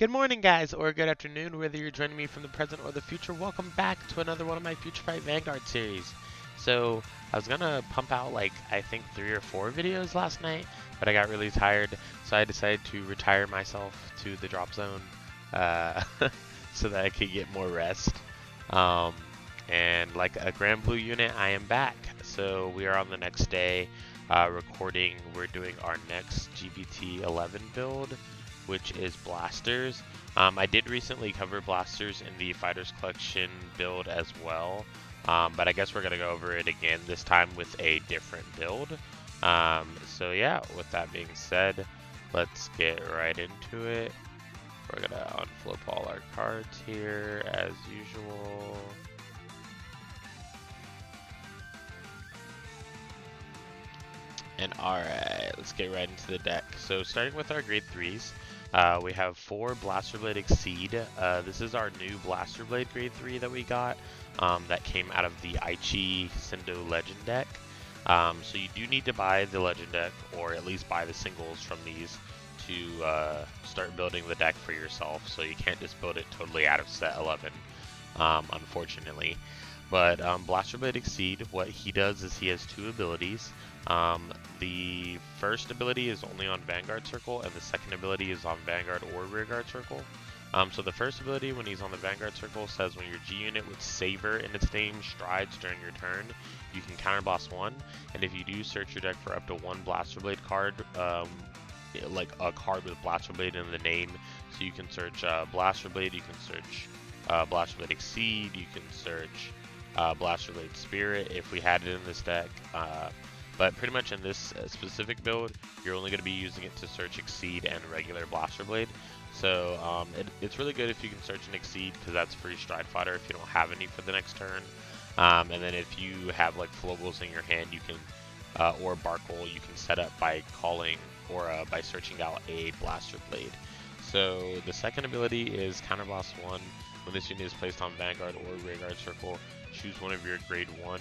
Good morning, guys, or good afternoon, whether you're joining me from the present or the future. Welcome back to another one of my FutureFight Vanguard series. So, I was gonna pump out like, I think 3 or 4 videos last night, but I got really tired, so I decided to retire myself to the drop zone uh, so that I could get more rest. Um, and like a Grand Blue unit, I am back. So, we are on the next day recording. We're doing our next G-BT11 build, which is blasters. I did recently cover blasters in the Fighters Collection build as well, but I guess we're going to go over it again, this time with a different build. So yeah, with that being said, let's get right into it. We're going to unflip all our cards here as usual. And alright, let's get right into the deck. So starting with our grade 3s, we have 4 Blaster Blade Exceed. This is our new Blaster Blade grade 3 that we got that came out of the Aichi Sendo Legend deck. So you do need to buy the Legend deck, or at least buy the singles from these to start building the deck for yourself. So you can't just build it totally out of set 11, unfortunately. But Blaster Blade Exceed, what he does is he has 2 abilities. The first ability is only on Vanguard Circle, and the second ability is on Vanguard or Rearguard Circle. So the first ability, when he's on the Vanguard Circle, says when your G unit with Saber in its name strides during your turn, you can counterblast 1, and if you do, search your deck for up to 1 Blaster Blade card, like a card with Blaster Blade in the name. So you can search Blaster Blade, you can search Blaster Blade Exceed, you can search Blaster Blade Spirit if we had it in this deck. But pretty much in this specific build, you're only going to be using it to search Exceed and regular Blaster Blade. So it's really good if you can search an Exceed, because that's free Stride Fodder if you don't have any for the next turn. And then if you have like Flogels in your hand, you can, or Barkle, you can set up by calling or by searching out a Blaster Blade. So the second ability is Counterblast 1. When this unit is placed on Vanguard or Rearguard Circle, choose one of your grade 1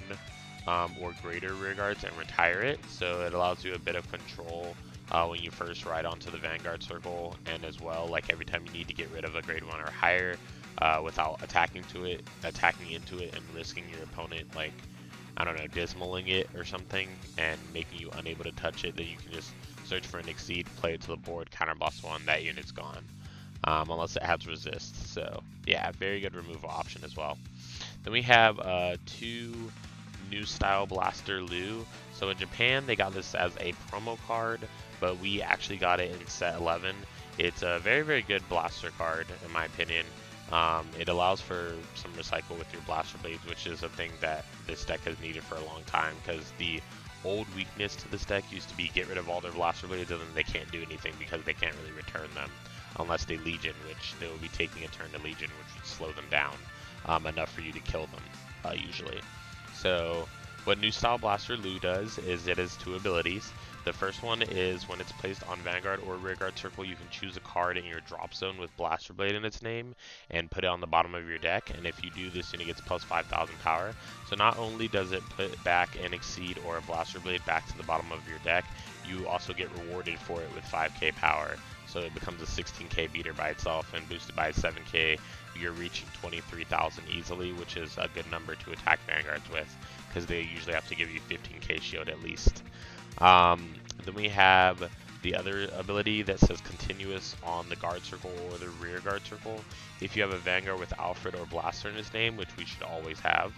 or greater rear guards and retire it. So it allows you a bit of control when you first ride onto the Vanguard Circle, and as well, like every time you need to get rid of a grade 1 or higher without attacking into it and risking your opponent, like, I don't know, dismaling it or something and making you unable to touch it, then you can just search for an Exceed, play it to the board, counterblast 1, that unit's gone. Unless it has resist. So yeah, very good removal option as well. Then we have 2 new style Blaster Lu. So in Japan they got this as a promo card, but we actually got it in set 11. It's a very, very good blaster card in my opinion. It allows for some recycle with your Blaster Blades, which is a thing that this deck has needed for a long time, because the old weakness to this deck used to be get rid of all their Blaster Blades and then they can't do anything because they can't really return them unless they Legion, which they will be taking a turn to Legion, which would slow them down enough for you to kill them usually. So what New Style Blaster Lu does is it has 2 abilities. The first one is when it's placed on Vanguard or Rearguard Circle, you can choose a card in your drop zone with Blaster Blade in its name and put it on the bottom of your deck. And if you do, this unit gets plus 5,000 power. So not only does it put back an Exceed or a Blaster Blade back to the bottom of your deck, you also get rewarded for it with 5k power. So it becomes a 16k beater by itself, and boosted by 7k, you're reaching 23,000 easily, which is a good number to attack Vanguards with, because they usually have to give you 15k shield at least. Then we have the other ability that says continuous on the guard circle or the rear guard circle. If you have a Vanguard with Alfred or Blaster in his name, which we should always have,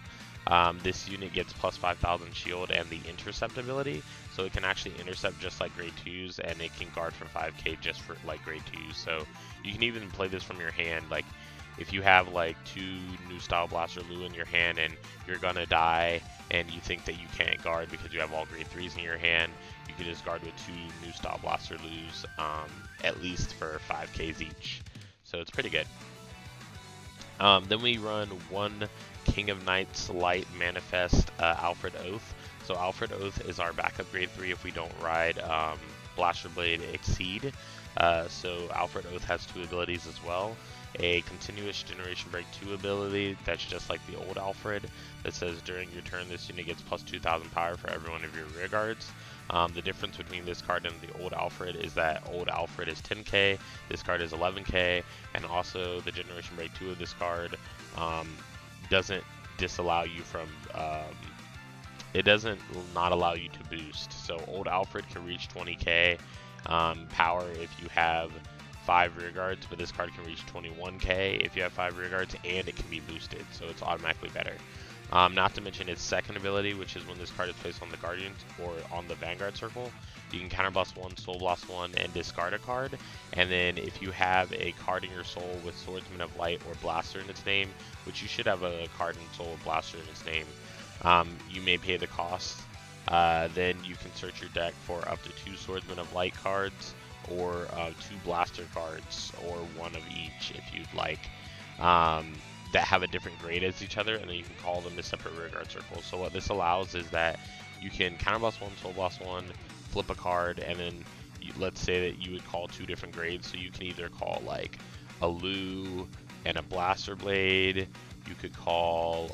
this unit gets plus 5,000 shield and the intercept ability, so it can actually intercept just like grade 2s, and it can guard for 5k just for like grade 2s. So you can even play this from your hand. Like if you have like 2 new style Blaster Lu in your hand and you're gonna die and you think that you can't guard because you have all grade 3s in your hand, you can just guard with 2 new style Blaster Lus at least for 5k's each. So it's pretty good. Then we run 1 King of Knights Light Manifest Alfred Oath. So Alfred Oath is our backup grade 3 if we don't ride Blaster Blade Exceed. So Alfred Oath has 2 abilities as well. A continuous Generation Break 2 ability that's just like the old Alfred, that says during your turn this unit gets plus 2,000 power for every one of your rear guards. The difference between this card and the old Alfred is that old Alfred is 10k, this card is 11k, and also the Generation Break 2 of this card doesn't disallow you from, it doesn't not allow you to boost. So old Alfred can reach 20k power if you have 5 rear guards, but this card can reach 21k if you have 5 rear guards, and it can be boosted, so it's automatically better. Not to mention its second ability, which is when this card is placed on the Guardian or on the Vanguard circle, you can counter blast 1, soul blast 1, and discard a card. And then if you have a card in your soul with Swordsman of Light or Blaster in its name, which you should have a card in soul with Blaster in its name, you may pay the cost. Then you can search your deck for up to 2 Swordsman of Light cards, or 2 Blaster cards, or 1 of each if you'd like. That have a different grade as each other, and then you can call them to separate rearguard circles. So what this allows is that you can counter blast 1, soul blast 1, flip a card, and then let's say that you would call 2 different grades. So you can either call like a Lu and a Blaster Blade. You could call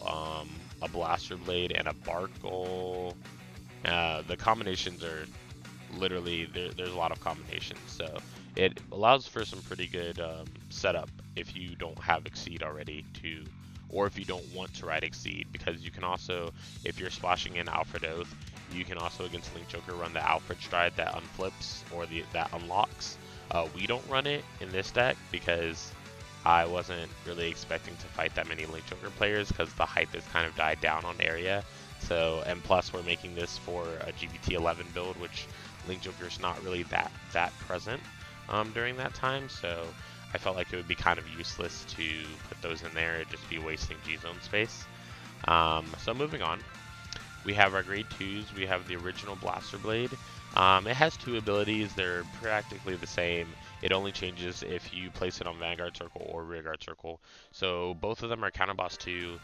a Blaster Blade and a Barkle. The combinations are literally there's a lot of combinations, so it allows for some pretty good setup if you don't have Exceed already or if you don't want to ride Exceed, because you can also, if you're splashing in Alfred Oath, you can also against Link Joker run the Alfred Stride that unflips or that unlocks. We don't run it in this deck because I wasn't really expecting to fight that many Link Joker players because the hype has kind of died down on area. So, and plus we're making this for a G-BT11 build, which Link Joker's not really that present during that time, so I felt like it would be kind of useless to put those in there. It'd just be wasting G-Zone space. So moving on, we have our grade 2s. We have the original Blaster Blade. It has 2 abilities. They're practically the same. It only changes if you place it on Vanguard Circle or Rearguard Circle. So both of them are Counterboss 2.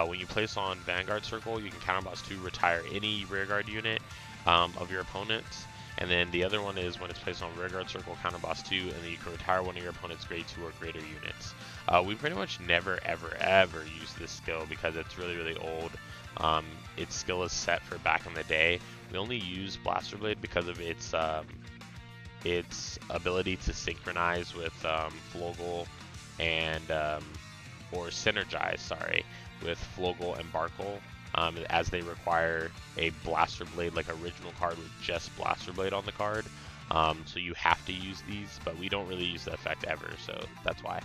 When you place on Vanguard Circle, you can Counterboss 2 retire any Rearguard unit of your opponent's. And then the other one is when it's placed on Rearguard Circle, Counterboss 2, and then you can retire one of your opponent's grade 2 or greater units. We pretty much never, ever use this skill because it's really old. Its skill is set for back in the day. We only use Blaster Blade because of its ability to synchronize with Flogel and or synergize, sorry, with Flogel and Barkle, as they require a Blaster Blade, like original card with just Blaster Blade on the card. So you have to use these, but we don't really use the effect ever, so that's why.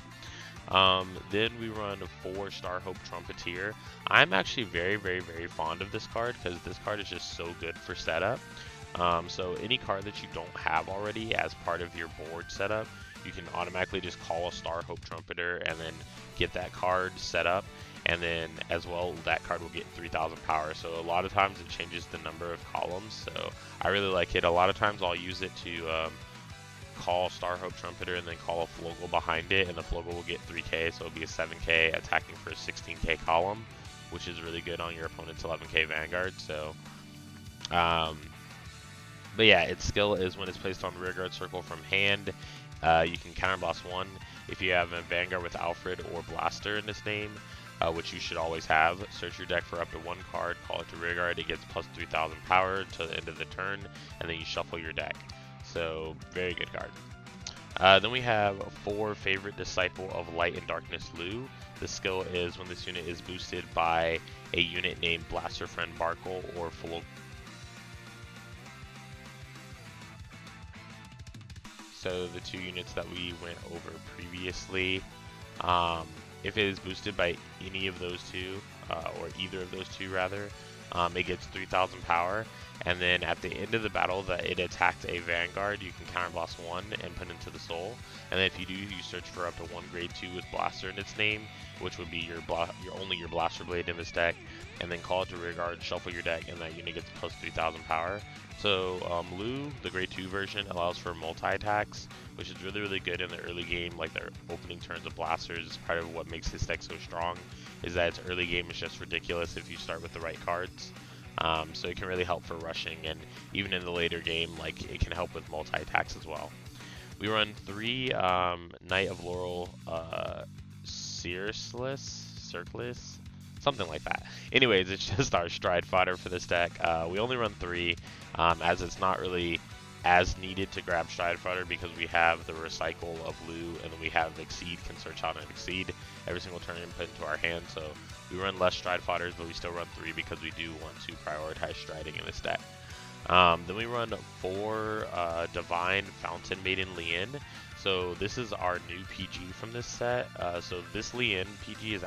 Then we run 4 Starhope Trumpeteer. I'm actually very fond of this card because this card is just so good for setup. So any card that you don't have already as part of your board setup, you can automatically just call a Starhope Trumpeter and then get that card set up. And then as well, that card will get 3,000 power. So a lot of times it changes the number of columns. So I really like it. A lot of times I'll use it to call Starhope Trumpeter and then call a Flogel behind it, and the Flogel will get 3k, so it'll be a 7k attacking for a 16k column, which is really good on your opponent's 11k Vanguard. So, but yeah, its skill is when it's placed on Rearguard Circle from hand, you can counterblast 1 if you have a Vanguard with Alfred or Blaster in its name, which you should always have. Search your deck for up to 1 card, call it to Rearguard, it gets plus 3,000 power to the end of the turn, and then you shuffle your deck. So, very good card. Then we have 4 Favorite Disciple of Light and Darkness Lu. The skill is when this unit is boosted by a unit named Blaster Friend Barkle or Full. So the 2 units that we went over previously, if it is boosted by any of those 2, or either of those 2 rather, it gets 3,000 power, and then at the end of the battle that it attacks a Vanguard, you can counterblast 1 and put into the soul. And then if you do, you search for up to 1 grade 2 with Blaster in its name, which would be your Blaster Blade in this deck, and then call it to Rearguard, shuffle your deck, and that unit gets plus 3,000 power. So Lu, the grade 2 version, allows for multi-attacks, which is really good in the early game. Like their opening turns of blasters is part of what makes this deck so strong, is that its early game is just ridiculous if you start with the right cards. So it can really help for rushing, and even in the later game, like it can help with multi-attacks as well. We run 3 Knight of Laurel Circlus, something like that. Anyways, it's just our stride fodder for this deck. We only run 3, as it's not really as needed to grab stride fodder because we have the recycle of Lou, and then we have exceed, can search out and exceed every single turn and put into our hand. So we run less stride fodders, but we still run 3 because we do want to prioritize striding in this deck. Then we run 4 Divine Fountain Maiden Lien. So this is our new PG from this set. So this Lien PG is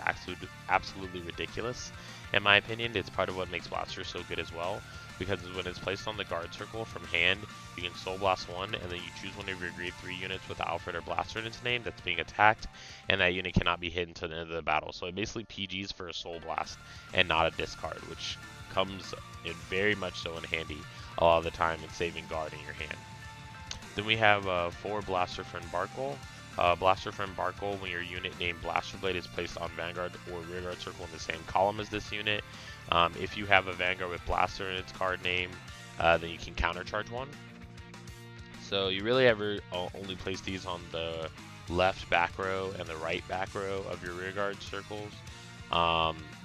absolutely ridiculous. In my opinion, it's part of what makes Blaster so good as well, because when it's placed on the guard circle from hand, you can Soul Blast 1, and then you choose one of your grade 3 units with Alfred or Blaster in its name that's being attacked, and that unit cannot be hit until the end of the battle. So it basically PGs for a Soul Blast and not a discard, which comes in very much so in handy a lot of the time in saving guard in your hand. Then we have 4 Blaster Friend Barkle. Blaster Friend Barkle, when your unit named Blaster Blade is placed on Vanguard or Rearguard circle in the same column as this unit, if you have a Vanguard with Blaster in its card name, then you can countercharge 1. So you really ever only place these on the left back row and the right back row of your Rearguard circles,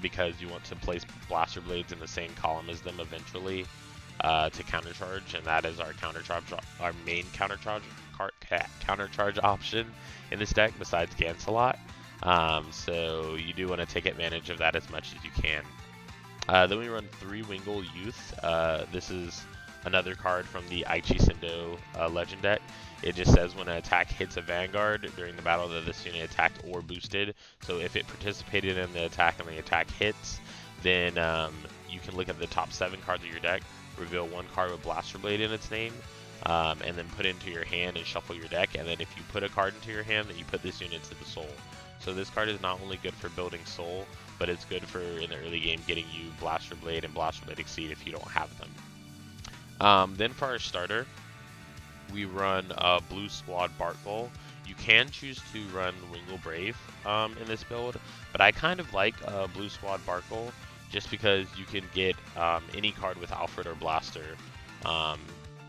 because you want to place Blaster Blades in the same column as them eventually to countercharge, and that is our main countercharge option in this deck besides Gansalot. So you do want to take advantage of that as much as you can. Then we run 3 Wingull Youth. This is another card from the Aichi Sendo Legend deck. It just says when an attack hits a Vanguard during the battle that this unit attacked or boosted. So if it participated in the attack and the attack hits, then you can look at the top 7 cards of your deck, reveal 1 card with Blaster Blade in its name, and then put it into your hand and shuffle your deck. And then if you put a card into your hand, then you put this unit to the soul. So this card is not only good for building soul, but it's good for in the early game getting you Blaster Blade and Blaster Blade Exceed if you don't have them. Then for our starter, we run Blue Squad Barkle. You can choose to run Wingull Brave in this build, but I kind of like Blue Squad Barkle just because you can get any card with Alfred or Blaster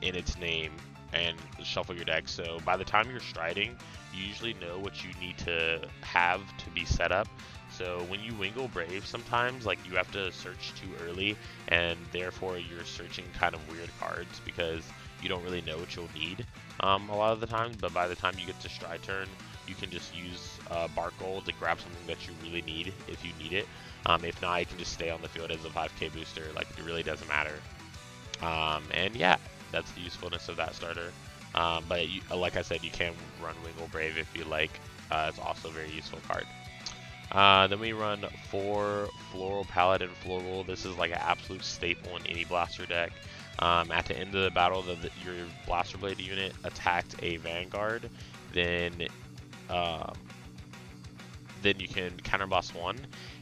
in its name and shuffle your deck. So by the time you're striding, you usually know what you need to have to be set up. So when you Wingull Brave, sometimes like you have to search too early, and therefore you're searching kind of weird cards because you don't really know what you'll need a lot of the times. But by the time you get to stride turn, you can just use Barkle to grab something that you really need if you need it. If not, you can just stay on the field as a 5k booster. Like, it really doesn't matter. And yeah, that's the usefulness of that starter. But you, like I said, you can run Wingull Brave if you like. It's also a very useful card. Then we run 4 Floral Palette and Floral. This is like an absolute staple in any Blaster deck. At the end of the battle, your Blaster Blade unit attacked a Vanguard, then you can counterblast 1,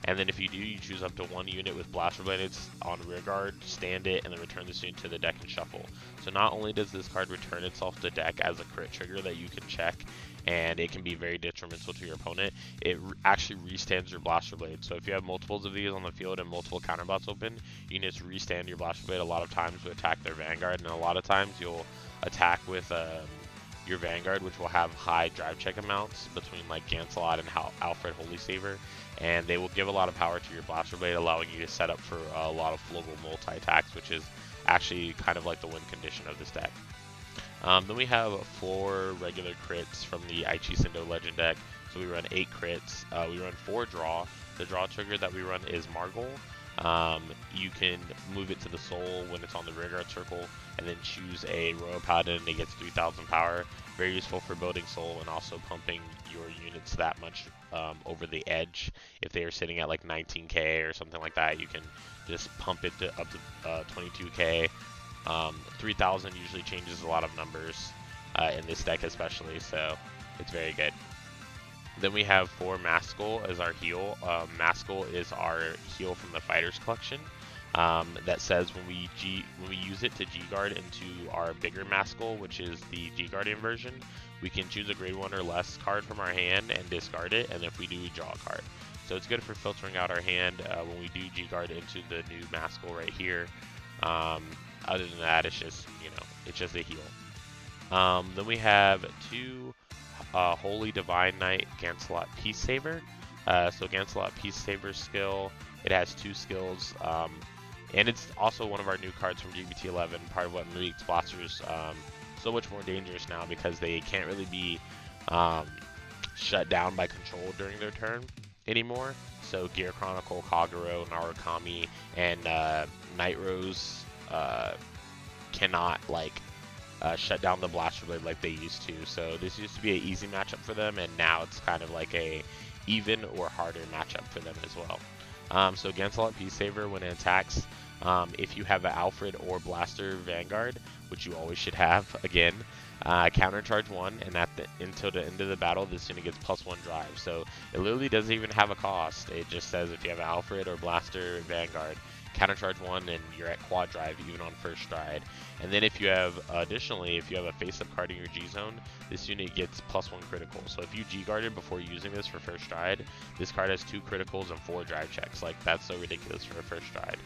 and then if you do, you choose up to 1 unit with Blaster Blades on Rearguard, stand it, and then return this unit to the deck and shuffle. So not only does this card return itself to deck as a crit trigger that you can check, and it can be very detrimental to your opponent, it actually restands your Blaster Blade. So if you have multiples of these on the field and multiple counterblasts open, you can just restand your Blaster Blade a lot of times to attack their Vanguard, and a lot of times you'll attack with your Vanguard, which will have high drive check amounts between like Gansalot and Alfred Holy Saber, and they will give a lot of power to your Blaster Blade, allowing you to set up for a lot of Floral multi-attacks, which is actually kind of like the win condition of this deck. Then we have 4 regular crits from the Aichi Sendo Legend deck. So we run 8 crits. We run 4 draw. The draw trigger that we run is Margol. You can move it to the soul when it's on the Rearguard circle, and then choose a Royal Paladin, and it gets 3000 power. Very useful for building soul and also pumping your units that much over the edge. If they are sitting at like 19k or something like that, you can just pump it to up to 22k. 3000 usually changes a lot of numbers in this deck especially, so it's very good. Then we have 4 Maskull as our heal. Maskull is our heal from the Fighters collection. That says when we use it to G-Guard into our bigger Maskull, which is the G-Guardian version, we can choose a grade 1 or less card from our hand and discard it, and if we do, we draw a card. So it's good for filtering out our hand when we do G-Guard into the new Maskull right here. Other than that, it's just, you know, it's just a heal. Then we have 2 Holy Divine Knight Gansalot Peace Saver. So Gancelot Peace Saber skill, it has 2 skills, and it's also one of our new cards from G-BT11, part of what makes blasters so much more dangerous now, because they can't really be shut down by control during their turn anymore. So Gear Chronicle, Kagero, Narukami, and Night Rose cannot like shut down the Blaster Blade like they used to. So this used to be an easy matchup for them, and now it's kind of like a even or harder matchup for them as well. So Gancelot Peace Saber, when it attacks, if you have an Alfred or Blaster Vanguard, which you always should have, again, countercharge 1, and until the end of the battle, this unit gets +1 drive. So it literally doesn't even have a cost. It just says if you have an Alfred or Blaster Vanguard, countercharge 1, and you're at quad drive even on first stride. And then if you have, additionally, if you have a face-up card in your G-zone, this unit gets +1 critical. So if you G-guarded before using this for first stride, this card has 2 criticals and 4 drive checks. Like, that's so ridiculous for a first stride.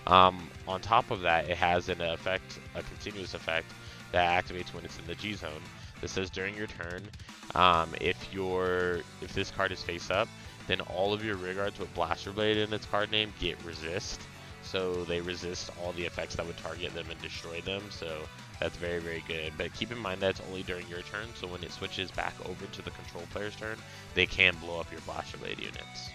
On top of that, it has an effect, a continuous effect, that activates when it's in the G-zone. This says during your turn, if this card is face up, then all of your rear guards with Blaster Blade in its card name get resist. So they resist all the effects that would target them and destroy them. So that's very, very good. But keep in mind that it's only during your turn. So when it switches back over to the control player's turn, they can blow up your Blaster Blade units.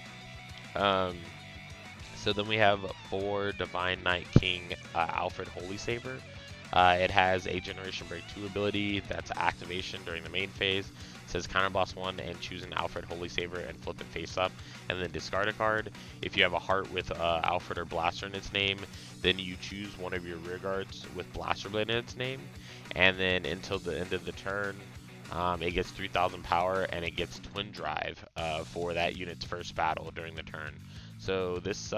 So then we have 4 Divine Knight King Alfred Holy Saber. It has a Generation Break 2 ability that's activation during the main phase. It says counter boss 1 and choose an Alfred Holy Saber and flip it face up, and then discard a card. If you have a heart with Alfred or Blaster in its name, then you choose one of your rear guards with Blaster Blade in its name, and then until the end of the turn, it gets 3000 power, and it gets Twin Drive for that unit's first battle during the turn. So this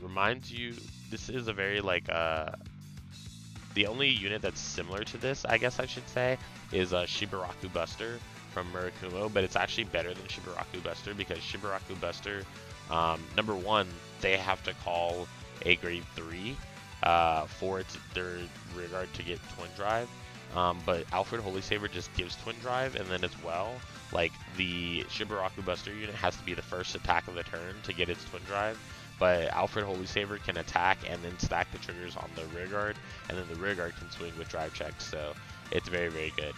reminds you, this is a very like the only unit that's similar to this, I guess I should say, is Shibaraku Buster from Murakumo, but it's actually better than Shibaraku Buster, because Shibaraku Buster, number 1, they have to call a grade 3 for their rear guard to get Twin Drive, but Alfred Holy Saber just gives Twin Drive, and then as well, like the Shibaraku Buster unit has to be the first attack of the turn to get its Twin Drive. But Alfred Holy Saber can attack and then stack the triggers on the rear guard, and then the rear guard can swing with drive checks, so it's very, very good.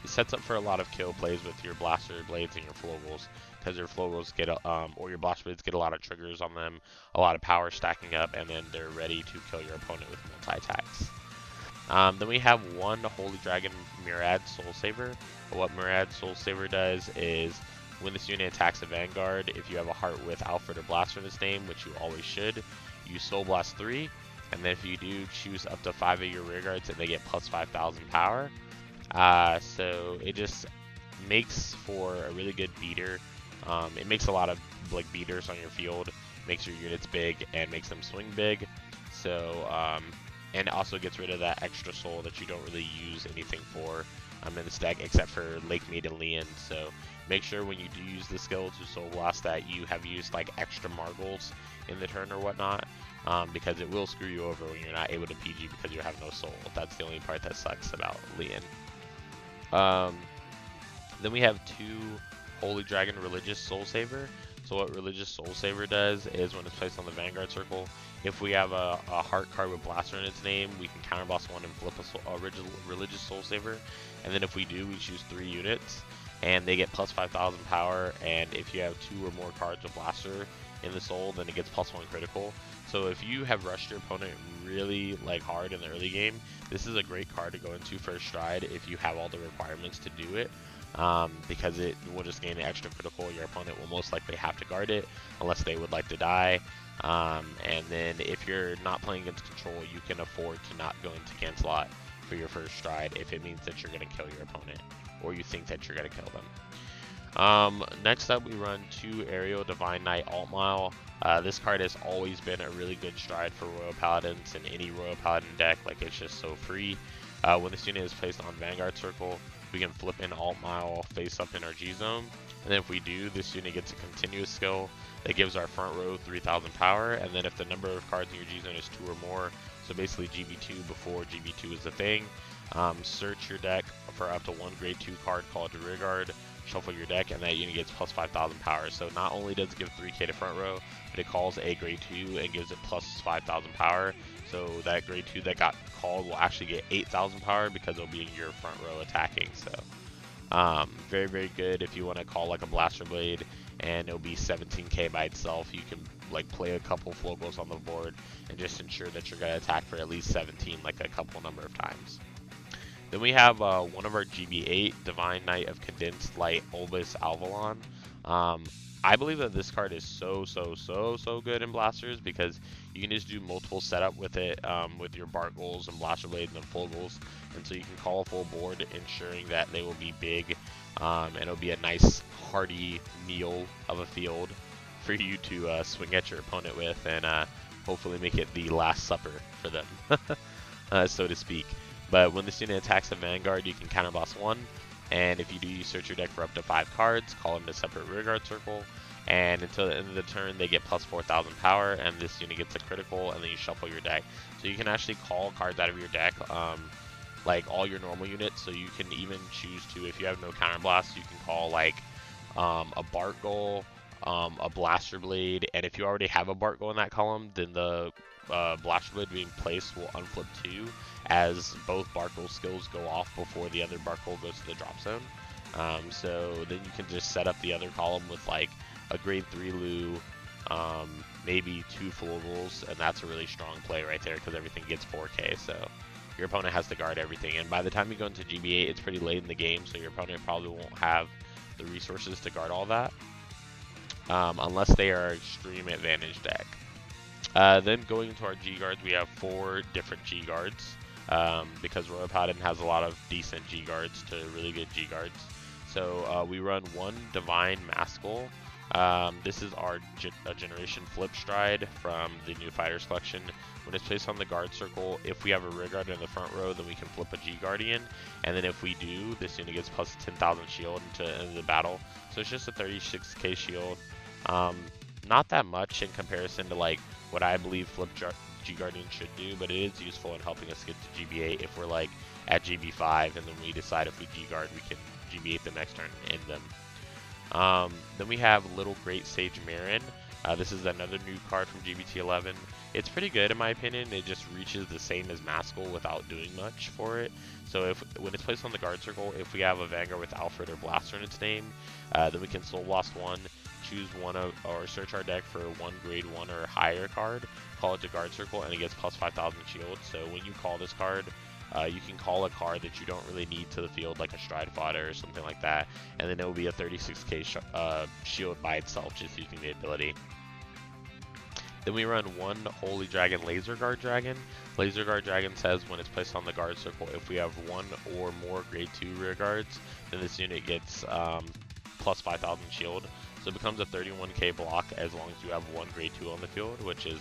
It sets up for a lot of kill plays with your Blaster Blades and your Florals, because your Florals get, or your Blaster Blades get a lot of triggers on them, a lot of power stacking up, and then they're ready to kill your opponent with multi-attacks. Then we have 1 Holy Dragon Murad Soul Saber. What Murad Soul Saber does is, when this unit attacks a Vanguard, if you have a heart with Alfred or Blaster in its name, which you always should, you Soul Blast 3, and then if you do, choose up to 5 of your rear guards and they get plus 5000 power. So it just makes for a really good beater. It makes a lot of like beaters on your field, makes your units big and makes them swing big. So and it also gets rid of that extra soul that you don't really use anything for in this deck, except for Lake Mead and Leon. So make sure when you do use the skill to Soul Blast that you have used like extra Margles in the turn or whatnot, because it will screw you over when you're not able to PG because you have no soul. That's the only part that sucks about Leon. Then we have 2 Holy Dragon Religious Soul Saver. So what Religious Soul Saver does is, when it's placed on the Vanguard circle, if we have a heart card with Blaster in its name, we can counterboss 1 and flip a Religious Soul Saver. And then if we do, we choose 3 units, and they get plus 5000 power. And if you have 2 or more cards with Blaster in the soul, then it gets plus 1 critical. So if you have rushed your opponent really like hard in the early game, this is a great card to go into first stride if you have all the requirements to do it. Because it will just gain an extra critical. Your opponent will most likely have to guard it unless they would like to die. And then if you're not playing against control, you can afford to not go into Gancelot for your first stride if it means that you're going to kill your opponent, or you think that you're going to kill them. Next up, we run 2 Aerial Divine Knight Altmile. This card has always been a really good stride for Royal Paladins in any Royal Paladin deck. Like, it's just so free. When this unit is placed on Vanguard Circle, we can flip in Altmile face up in our G-zone. And then if we do, this unit gets a continuous skill that gives our front row 3000 power. And then if the number of cards in your G-zone is 2 or more, so basically GB2 before GB2 is a thing, search your deck for up to 1 grade 2 card called Rear Guard, shuffle your deck, and that unit gets plus 5,000 power. So not only does it give 3k to front row, but it calls a grade 2 and gives it plus 5,000 power. So that grade 2 that got called will actually get 8,000 power because it'll be in your front row attacking. So very, very good if you want to call like a Blaster Blade, and it'll be 17k by itself. You can like play a couple Flogels on the board and just ensure that you're going to attack for at least 17 like a couple number of times. Then we have one of our GB8, Divine Knight of Condensed Light Bulbous Alvalon. I believe that this card is so good in Blasters because you can just do multiple setup with it with your Barkles and Blaster Blades and Flogels, and so you can call a full board, ensuring that they will be big, and it'll be a nice hearty meal of a field for you to swing at your opponent with, and hopefully make it the last supper for them, so to speak. But when this unit attacks a Vanguard, you can counterblast 1, and if you do, you search your deck for up to 5 cards, call them to separate rearguard circle, and until the end of the turn, they get plus 4,000 power, and this unit gets a critical, and then you shuffle your deck. So you can actually call cards out of your deck, like all your normal units, so you can even choose to, if you have no counterblast, you can call like a Barkle, a Blaster Blade, and if you already have a Barkle in that column, then the Blaster Blade being placed will unflip 2, as both Barkle skills go off before the other Barkle goes to the drop zone. So then you can just set up the other column with like a grade 3 Lu, maybe 2 Flogels, and that's a really strong play right there because everything gets 4k, so your opponent has to guard everything. And by the time you go into GB8, it's pretty late in the game, so your opponent probably won't have the resources to guard all that, unless they are extreme advantage deck. Then going into our G-Guards, we have 4 different G-Guards, because Royal Paladin has a lot of decent G-Guards to really good G-Guards. So we run 1 Divine Maskull. This is our Generation Flip Stride from the new Fighters collection. When it's placed on the guard circle, if we have a rear guard in the front row, then we can flip a G-Guardian, and then if we do, this unit gets plus 10,000 shield into the battle. So it's just a 36k shield. Not that much in comparison to like what I believe Flip G-Guardian should do, but it is useful in helping us get to GB8 if we're like at GB5, and then we decide if we G-Guard, we can GB8 the next turn and end them. Then we have Little Great Sage Marin. This is another new card from G-BT11. It's pretty good in my opinion. It just reaches the same as Maskull without doing much for it. So when it's placed on the guard circle, if we have a Vanguard with Alfred or Blaster in its name, then we can Soul Blast 1, choose one of, or search our deck for 1 grade 1 or higher card, call it to guard circle, and it gets plus 5,000 shield. So when you call this card, you can call a card that you don't really need to the field, like a Stride Fodder or something like that, and then it will be a 36k shield by itself, just using the ability. Then we run 1 Holy Dragon Laser Guard Dragon. Laser Guard Dragon says when it's placed on the guard circle, if we have 1 or more grade 2 rear guards, then this unit gets plus 5,000 shield. So it becomes a 31k block as long as you have 1 grade 2 on the field, which is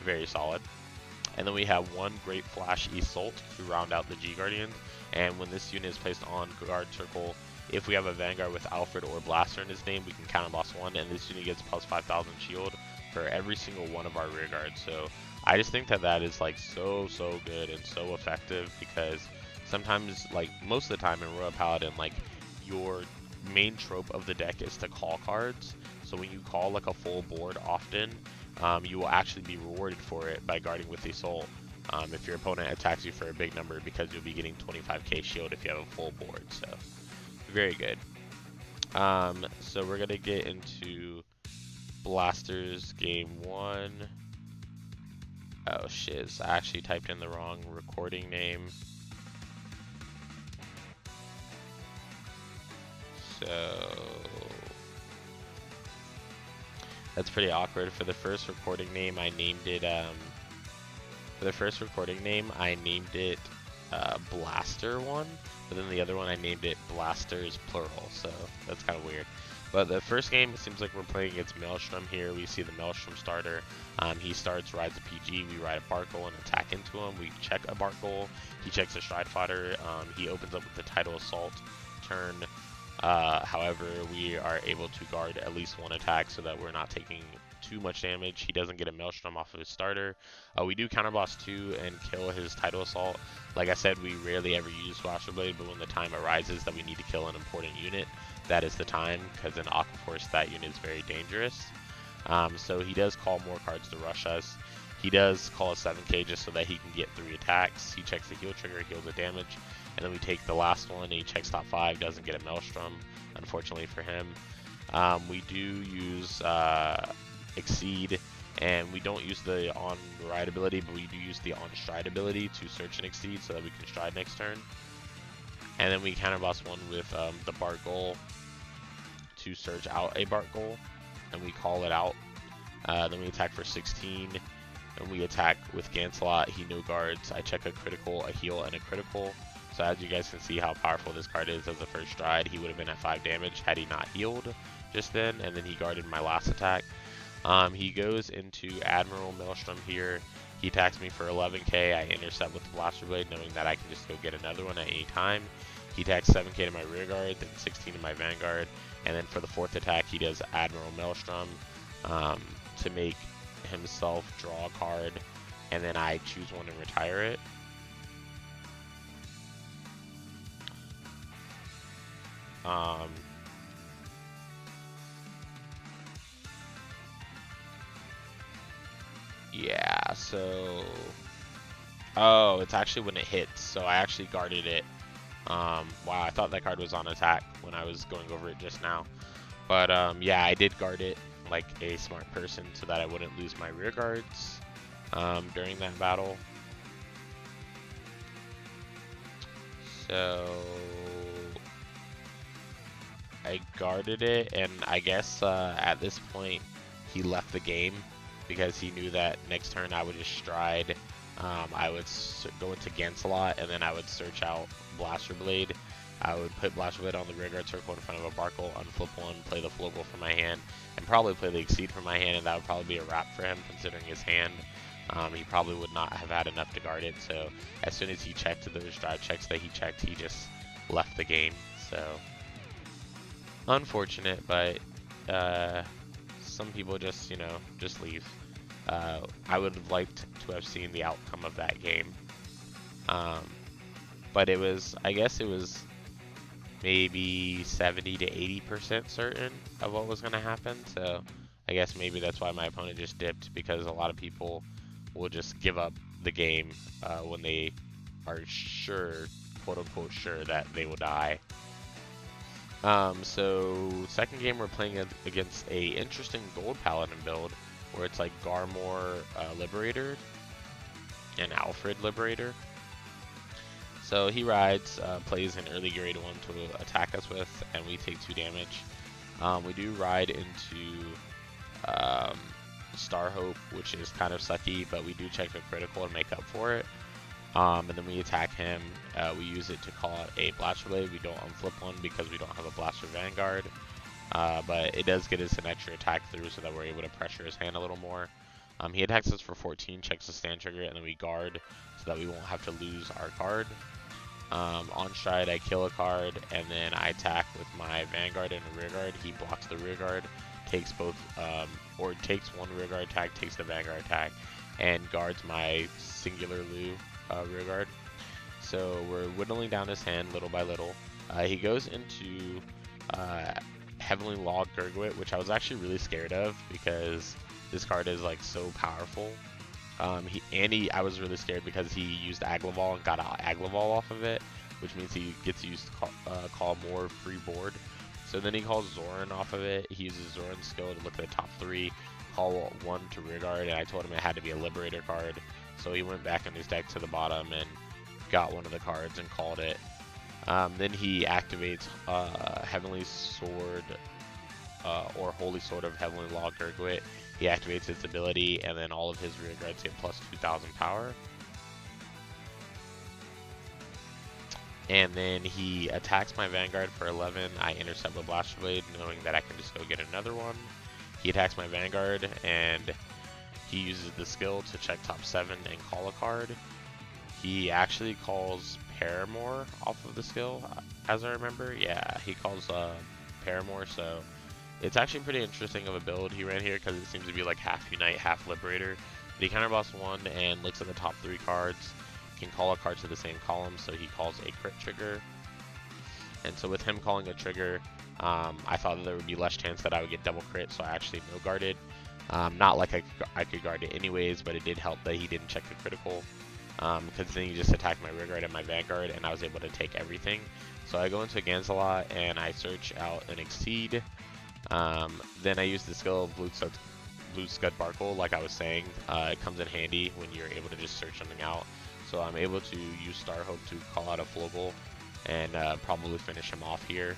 very solid. And then we have 1 Great Flash Isolt to round out the G-Guardians. And when this unit is placed on guard circle, if we have a Vanguard with Alfred or Blaster in his name, we can counterblast 1, and this unit gets plus 5,000 shield for every single one of our rear guards. So I just think that that is like so good and so effective, because sometimes, like most of the time in Royal Paladin, like your main trope of the deck is to call cards. So when you call like a full board often, you will actually be rewarded for it by guarding with Assault if your opponent attacks you for a big number, because you'll be getting 25k shield if you have a full board. So very good. So we're gonna get into Blasters game 1. Oh shiz, I actually typed in the wrong recording name. So that's pretty awkward. For the first recording name, I named it Blaster 1, but then the other one I named it Blasters plural, so that's kind of weird. But the first game, it seems like we're playing against Maelstrom here. We see the Maelstrom starter. He starts, rides a PG, we ride a Barkle and attack into him. We check a Barkle, he checks a Stride Fodder, he opens up with the Tidal Assault turn. However, we are able to guard at least 1 attack so that we're not taking too much damage. He doesn't get a Maelstrom off of his starter. We do counterblast 2 and kill his Tidal Assault. Like I said, we rarely ever use Blaster Blade, but when the time arises that we need to kill an important unit, that is the time, because in Aqua Force that unit is very dangerous. So he does call more cards to rush us. He does call a 7k just so that he can get 3 attacks. He checks the heal trigger, heals the damage, and then we take the last one and he checks top 5, doesn't get a Maelstrom, unfortunately for him. We do use Exceed, and we don't use the on ride ability, but we do use the on stride ability to search and exceed so that we can stride next turn. And then we counterblast 1 with the Bart Goal to search out a Bart Goal, and we call it out. Then we attack for 16, and we attack with Gancelot. He no guards. I check a critical, a heal, and a critical. So as you guys can see how powerful this card is as a first stride, he would have been at 5 damage had he not healed just then, and then he guarded my last attack. He goes into Admiral Maelstrom here. He attacks me for 11k. I intercept with the Blaster Blade, knowing that I can just go get another one at any time. He attacks 7k to my rear guard, then 16 to my Vanguard, and then for the 4th attack, he does Admiral Maelstrom to make himself draw a card, and then I choose one and retire it. Yeah, so... Oh, it's actually when it hits, so I actually guarded it. Wow, I thought that card was on attack when I was going over it just now. But yeah, I did guard it like a smart person so that I wouldn't lose my rear guards during that battle. So I guarded it, and I guess at this point he left the game because he knew that next turn I would just stride. I would go into Gancelot, and then I would search out Blaster Blade. I would put Blaster Blade on the rear guard circle in front of a Barkle, unflip 1, play the Floral from my hand, and probably play the Exceed from my hand, and that would probably be a wrap for him considering his hand. He probably would not have had enough to guard it, so as soon as he checked those drive checks that he checked, he just left the game. So unfortunate, but some people just, you know, just leave. I would have liked to have seen the outcome of that game. But it was, I guess it was maybe 70 to 80% certain of what was going to happen. So I guess maybe that's why my opponent just dipped, because a lot of people will just give up the game when they are sure, quote unquote sure, that they will die. So second game we're playing against a interesting gold paladin build where it's like Garmor Liberator and Alfred Liberator. So he rides, plays an early grade 1 to attack us with, and we take 2 damage. We do ride into Star Hope, which is kind of sucky, but we do check a critical to make up for it. And then we attack him. We use it to call out a Blaster Blade. We don't unflip 1 because we don't have a Blaster Vanguard. But it does get us an extra attack through so that we're able to pressure his hand a little more. He attacks us for 14, checks the stand trigger, and then we guard so that we won't have to lose our card. On stride, I kill a card, and then I attack with my Vanguard and a rear guard. He blocks the rear guard, takes both, or takes one rear guard attack, takes the Vanguard attack, and guards my singular Lu rear guard. So we're whittling down his hand little by little. He goes into Heavenly Law Gurgwit, which I was actually really scared of because this card is like so powerful. I was really scared because he used Aglavol and got Aglavol off of it, which means he gets to use call more free board. So then he calls Zoran off of it. He uses Zoran's skill to look at the top 3, call 1 to rear guard, and I told him it had to be a Liberator card. So he went back in his deck to the bottom and got one of the cards and called it. Then he activates Heavenly Sword or Holy Sword of Heavenly Law Gurgwit. He activates its ability, and then all of his rear guards get plus 2,000 power. And then he attacks my Vanguard for 11. I intercept with Blaster Blade, knowing that I can just go get another one. He attacks my Vanguard, and he uses the skill to check top 7 and call a card. He actually calls Paramore off of the skill, as I remember. Yeah, he calls Paramore, so It's actually pretty interesting of a build he ran here because it seems to be like half Unite, half Liberator. But he counterboss 1 and looks at the top 3 cards, can call a card to the same column, so he calls a crit trigger. And so with him calling a trigger, I thought that there would be less chance that I would get double crit, so I actually no guarded. Not like I could guard it anyways, but it did help that he didn't check the critical. Because then he just attacked my rear guard and my Vanguard, and I was able to take everything. So I go into against a lot, and I search out an Exceed. Then I use the skill of Blue Scud Barkle, like I was saying. It comes in handy when you're able to just search something out. So I'm able to use Star Hope to call out a Flogel and probably finish him off here,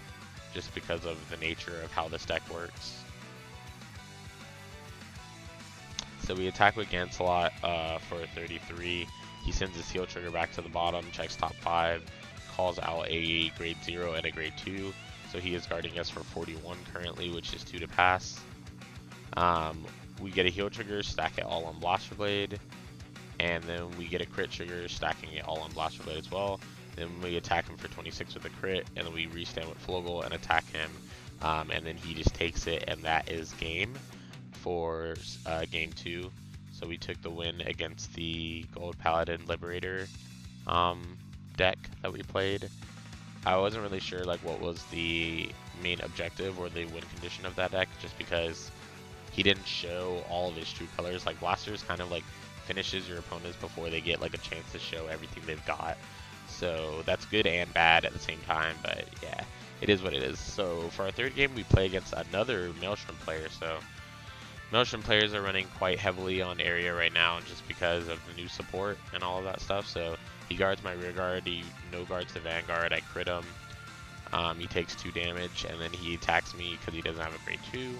just because of the nature of how this deck works. So we attack with Gancelot for 33. He sends his heal trigger back to the bottom, checks top 5, calls out a grade 0 and a grade 2. So he is guarding us for 41 currently, which is 2 to pass. We get a heal trigger, stack it all on Blaster Blade. And then we get a crit trigger, stacking it all on Blaster Blade as well. Then we attack him for 26 with a crit, and then we restand with Flogel and attack him. And then he just takes it, and that is game for game 2. So we took the win against the Gold Paladin Liberator deck that we played. I wasn't really sure like what was the main objective or the win condition of that deck, just because he didn't show all of his true colors. Like Blasters kind of like finishes your opponents before they get like a chance to show everything they've got. So that's good and bad at the same time, but yeah, it is what it is. So for our third game, we play against another Maelstrom player. So Maelstrom players are running quite heavily on area right now just because of the new support and all of that stuff. So he guards my rear guard, he no guards the Vanguard, I crit him. He takes 2 damage, and then he attacks me because he doesn't have a grade 2.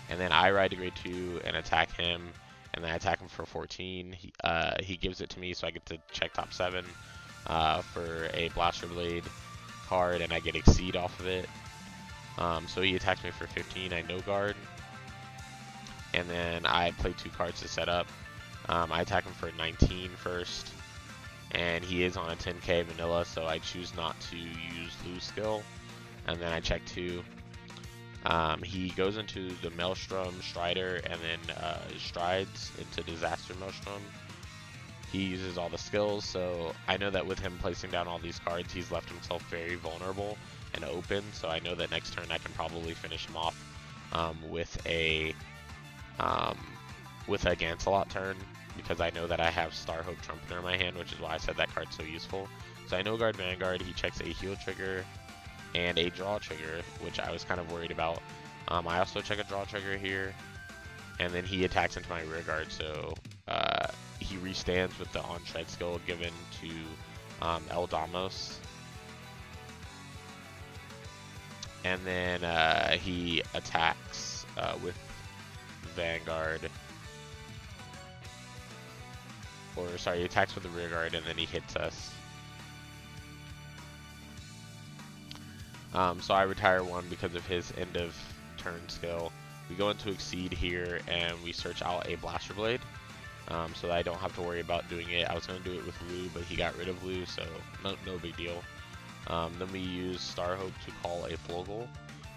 And then I ride to grade 2 and attack him, and then I attack him for 14. He gives it to me, so I get to check top 7 for a Blaster Blade card, and I get Exceed off of it. So he attacks me for 15, I no guard. And then I play 2 cards to set up. I attack him for 19 first, and he is on a 10k vanilla, so I choose not to use lose skill. And then I check 2. He goes into the Maelstrom Strider and then strides into Disaster Maelstrom. He uses all the skills, so I know that with him placing down all these cards, he's left himself very vulnerable and open. So I know that next turn I can probably finish him off with a Gancelot turn, because I know that I have Star Hope Trumpeter in my hand, which is why I said that card's so useful. So I no guard Vanguard, he checks a heal trigger and a draw trigger, which I was kind of worried about. I also check a draw trigger here, and then he attacks into my rear guard, so he restands with the on-shred skill given to El Damos. And then he attacks with Vanguard. Or sorry, he attacks with the rear guard and then he hits us. So I retire 1 because of his end of turn skill. We go into Exceed here and we search out a Blaster Blade, so that I don't have to worry about doing it. I was going to do it with Lou, but he got rid of Lou, so no big deal. Then we use Star Hope to call a Flogel,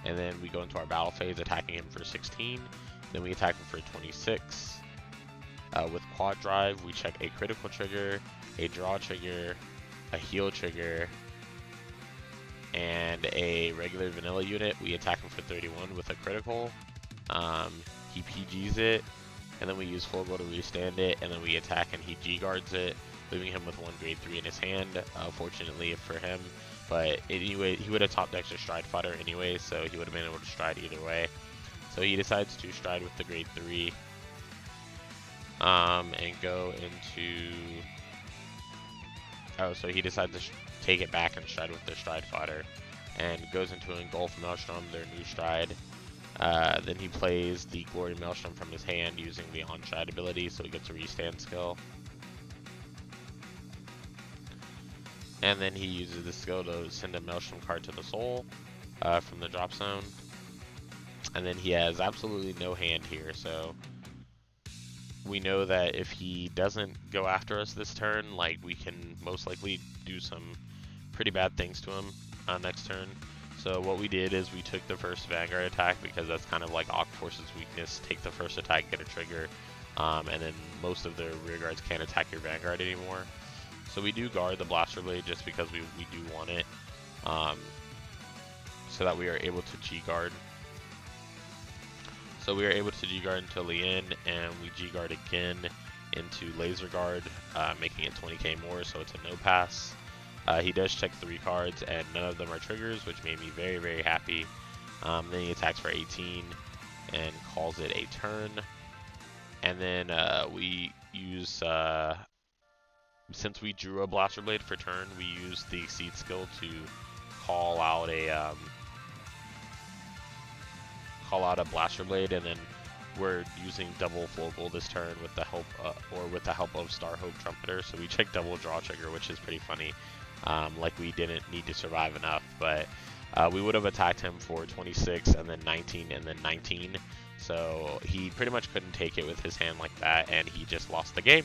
and then we go into our battle phase attacking him for 16. Then we attack him for 26. With Quad Drive, we check a critical trigger, a draw trigger, a heal trigger, and a regular vanilla unit. We attack him for 31 with a critical. He PGs it, and then we use Flogel to restand it, and then we attack and he G-guards it, leaving him with 1 grade 3 in his hand, fortunately for him. But anyway, he would have top decked a Stride Fighter anyway, so he would have been able to stride either way. So he decides to stride with the grade 3, and go into... Oh, so he decides to take it back and stride with the Stride Fighter, and goes into Engulf Maelstrom, their new stride. Then he plays the Glory Maelstrom from his hand using the on-stride ability, so he gets a restand skill. And then he uses the skill to send a Maelstrom card to the soul from the drop zone. And then he has absolutely no hand here, so we know that if he doesn't go after us this turn, like, we can most likely do some pretty bad things to him next turn. So what we did is we took the first Vanguard attack because that's kind of like Aqu Force's weakness. Take the first attack, get a trigger, and then most of the rear guards can't attack your Vanguard anymore. So we do guard the Blaster Blade just because we do want it, so that we are able to G-guard. So we are able to G-guard into Lien, and we G-guard again into Laser Guard, making it 20k more, so it's a no pass. He does check 3 cards, and none of them are triggers, which made me very, very happy. Then he attacks for 18 and calls it a turn. And then we use, since we drew a Blaster Blade for turn, we use the Exceed skill to call out a Blaster Blade, and then we're using double Flogel this turn with the help of Starhope Trumpeter. So we check double draw trigger, which is pretty funny. Like we didn't need to survive enough, but we would have attacked him for 26 and then 19 and then 19. So he pretty much couldn't take it with his hand like that, and he just lost the game.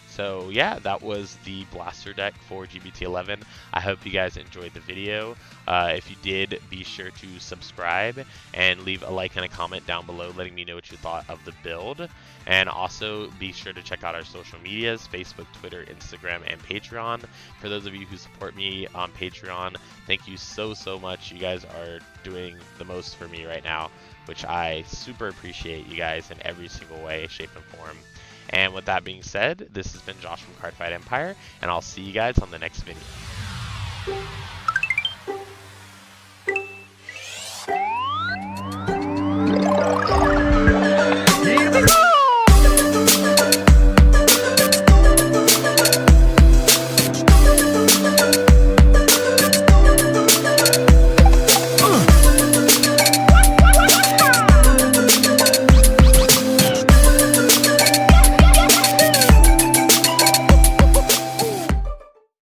So yeah, that was the blaster deck for G-BT11. I hope you guys enjoyed the video. If you did, be sure to subscribe and leave a like and a comment down below letting me know what you thought of the build. And also be sure to check out our social medias, Facebook, Twitter, Instagram, and Patreon. For those of you who support me on Patreon, thank you so much. You guys are doing the most for me right now, which I super appreciate you guys in every single way, shape, and form. And with that being said, this has been Josh from Cardfight Empire, and I'll see you guys on the next video.